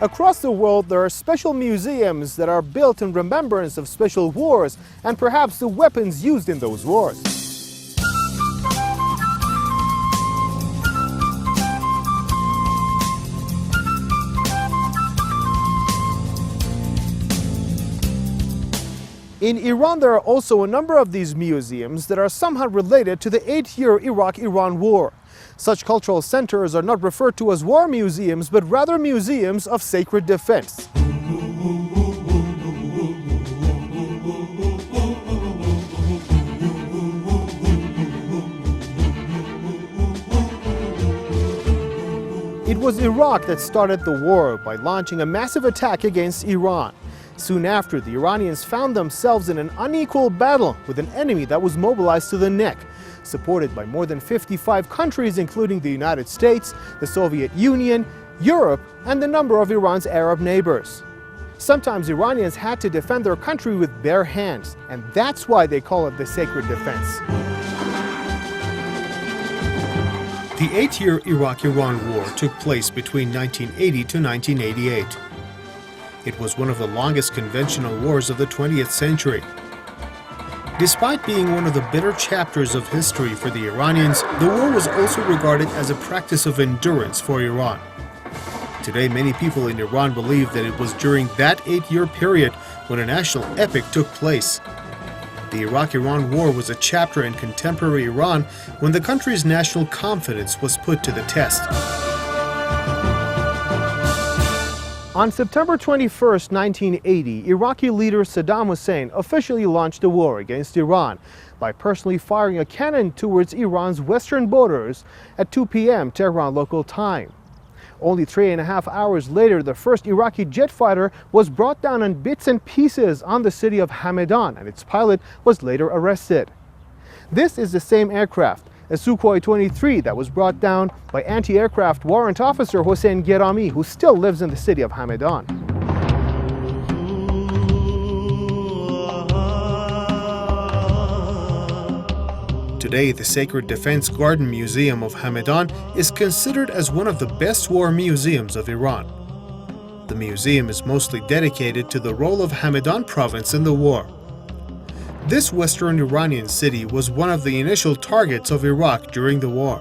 Across the world, there are special museums that are built in remembrance of special wars and perhaps the weapons used in those wars. In Iran, there are also a number of these museums that are somehow related to the 8-year Iraq-Iran war. Such cultural centers are not referred to as war museums, but rather museums of sacred defense. It was Iraq that started the war by launching a massive attack against Iran. Soon after, the Iranians found themselves in an unequal battle with an enemy that was mobilized to the neck, supported by more than 55 countries including the United States, the Soviet Union, Europe, and a number of Iran's Arab neighbors. Sometimes Iranians had to defend their country with bare hands, and that's why they call it the sacred defense. The 8-year Iraq-Iran war took place between 1980 to 1988. It was one of the longest conventional wars of the 20th century. Despite being one of the bitter chapters of history for the Iranians, the war was also regarded as a practice of endurance for Iran. Today, many people in Iran believe that it was during that 8-year period when a national epic took place. The Iraq-Iran war was a chapter in contemporary Iran when the country's national confidence was put to the test. On September 21, 1980, Iraqi leader Saddam Hussein officially launched a war against Iran by personally firing a cannon towards Iran's western borders at 2 p.m. Tehran local time. Only 3.5 hours later, the first Iraqi jet fighter was brought down in bits and pieces on the city of Hamedan, and its pilot was later arrested. This is the same aircraft, a Sukhoi 23, that was brought down by anti-aircraft warrant officer Hossein Gerami, who still lives in the city of Hamedan. Today, the Sacred Defense Garden Museum of Hamedan is considered as one of the best war museums of Iran. The museum is mostly dedicated to the role of Hamedan province in the war. This western Iranian city was one of the initial targets of Iraq during the war.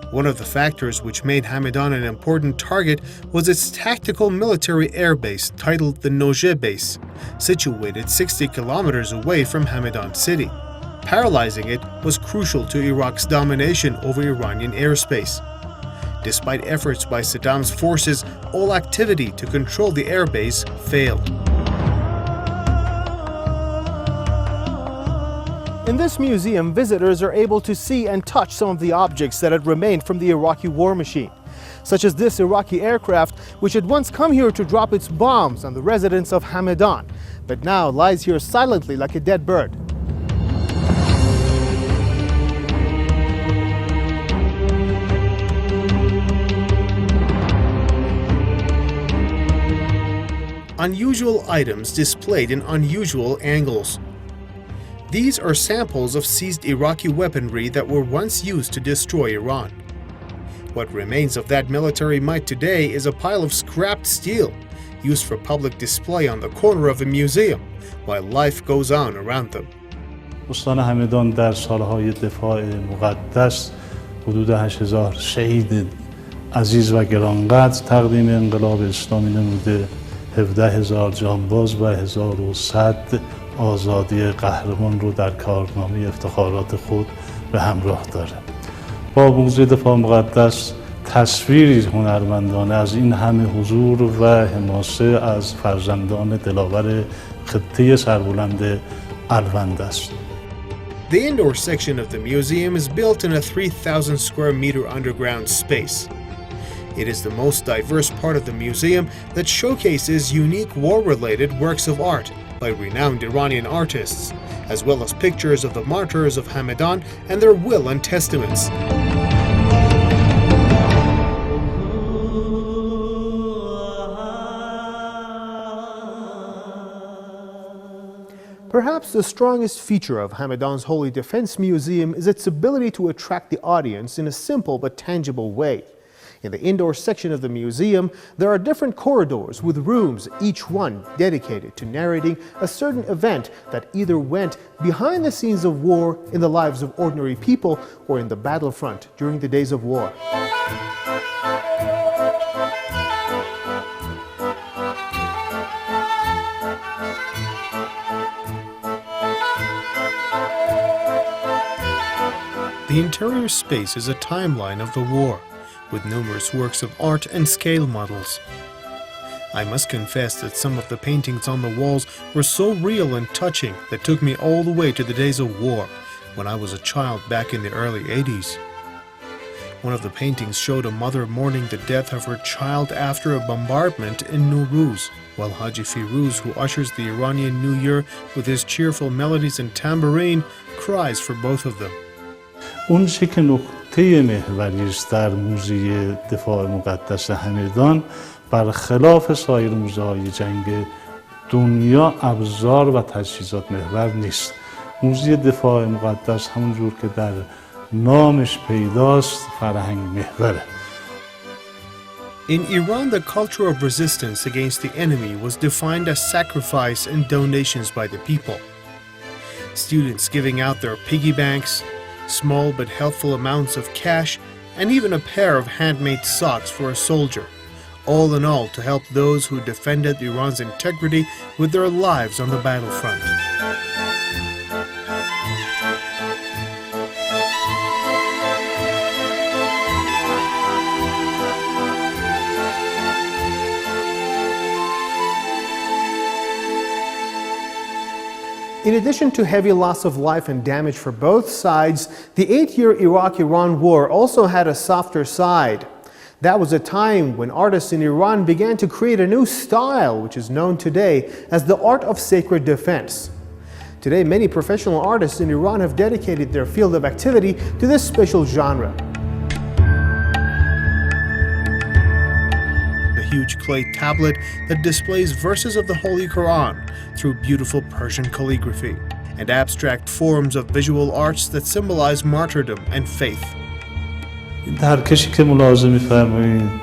One of the factors which made Hamedan an important target was its tactical military airbase titled the Noje Base, situated 60 kilometers away from Hamedan city. Paralyzing it was crucial to Iraq's domination over Iranian airspace. Despite efforts by Saddam's forces, all activity to control the airbase failed. In this museum, visitors are able to see and touch some of the objects that had remained from the Iraqi war machine, such as this Iraqi aircraft, which had once come here to drop its bombs on the residents of Hamedan, but now lies here silently like a dead bird. Unusual items displayed in unusual angles. These are samples of seized Iraqi weaponry that were once used to destroy Iran. What remains of that military might today is a pile of scrapped steel, used for public display on the corner of a museum, while life goes on around them. استان همدان در سالهای دفاع مقدس حدود 8000 شهید عزیز و گرانقدر تقدیم انقلاب اسلامی نموده، 17000 جانباز و 1100 آزادی قهرمان رو در کارنامه افتخارات خود به همراه داره. با موضوع دفاع مقدس تصویری هنرمندانه از این همه حضور و حماسه از فرزندان دلاور خطه سربلند الوند است. The indoor section of the museum is built in a 3,000 square meter underground space. It is the most diverse part of the museum that showcases unique war-related works of art by renowned Iranian artists, as well as pictures of the martyrs of Hamedan and their will and testaments. Perhaps the strongest feature of Hamedan's Holy Defense Museum is its ability to attract the audience in a simple but tangible way. In the indoor section of the museum, there are different corridors with rooms, each one dedicated to narrating a certain event that either went behind the scenes of war in the lives of ordinary people or in the battlefront during the days of war. The interior space is a timeline of the war, with numerous works of art and scale models. I must confess that some of the paintings on the walls were so real and touching that took me all the way to the days of war, when I was a child back in the early 80s. One of the paintings showed a mother mourning the death of her child after a bombardment in Nowruz, while Haji Firuz, who ushers the Iranian New Year with his cheerful melodies and tambourine, cries for both of them. اون چی که نقطه محوری است در موزه دفاع مقدس همدان برخلاف سایر موزه‌های جنگ دنیا ابزار و تجهیزات محور نیست. موزه دفاع مقدس همونجور که در نامش پیداست فرهنگ محوره. In Iran, the culture of resistance against the enemy was defined as sacrifice and donations by the people. Students giving out their piggy banks, small but helpful amounts of cash, and even a pair of handmade socks for a soldier, all in all to help those who defended Iran's integrity with their lives on the battlefront. In addition to heavy loss of life and damage for both sides, the 8-year Iraq-Iran war also had a softer side. That was a time when artists in Iran began to create a new style, which is known today as the art of sacred defense. Today, many professional artists in Iran have dedicated their field of activity to this special genre. Huge clay tablet that displays verses of the Holy Quran through beautiful Persian calligraphy and abstract forms of visual arts that symbolize martyrdom and faith. این ترکشی که ملاحظه می‌فرمایید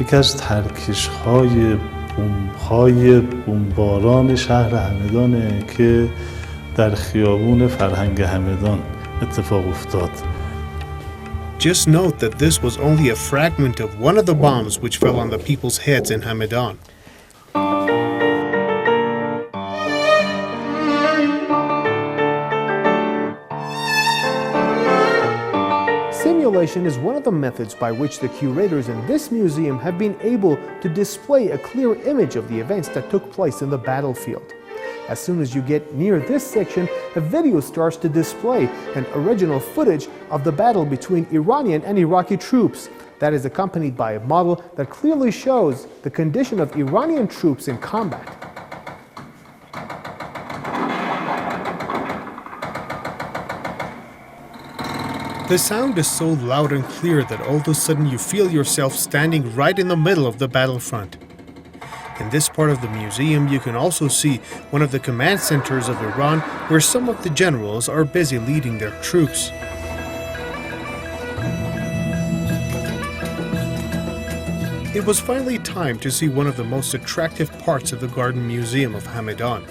یکی از ترکش‌های بمباران شهر همدانه که در خیابون فرهنگ همدان اتفاق افتاد. Just note that this was only a fragment of one of the bombs which fell on the people's heads in Hamedan. Simulation is one of the methods by which the curators in this museum have been able to display a clear image of the events that took place in the battlefield. As soon as you get near this section, a video starts to display an original footage of the battle between Iranian and Iraqi troops. That is accompanied by a model that clearly shows the condition of Iranian troops in combat. The sound is so loud and clear that all of a sudden you feel yourself standing right in the middle of the battlefront. In this part of the museum, you can also see one of the command centers of Iran where some of the generals are busy leading their troops. It was finally time to see one of the most attractive parts of the Garden Museum of Hamedan.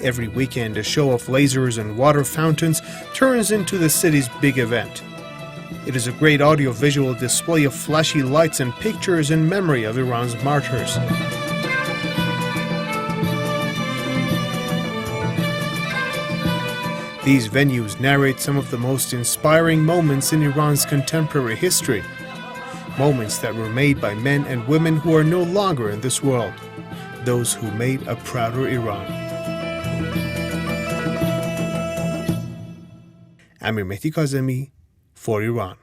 Every weekend, a show of lasers and water fountains turns into the city's big event. It is a great audio-visual display of flashy lights and pictures in memory of Iran's martyrs. These venues narrate some of the most inspiring moments in Iran's contemporary history. Moments that were made by men and women who are no longer in this world. Those who made a prouder Iran. Amir Mehdi Kazemi for Iran.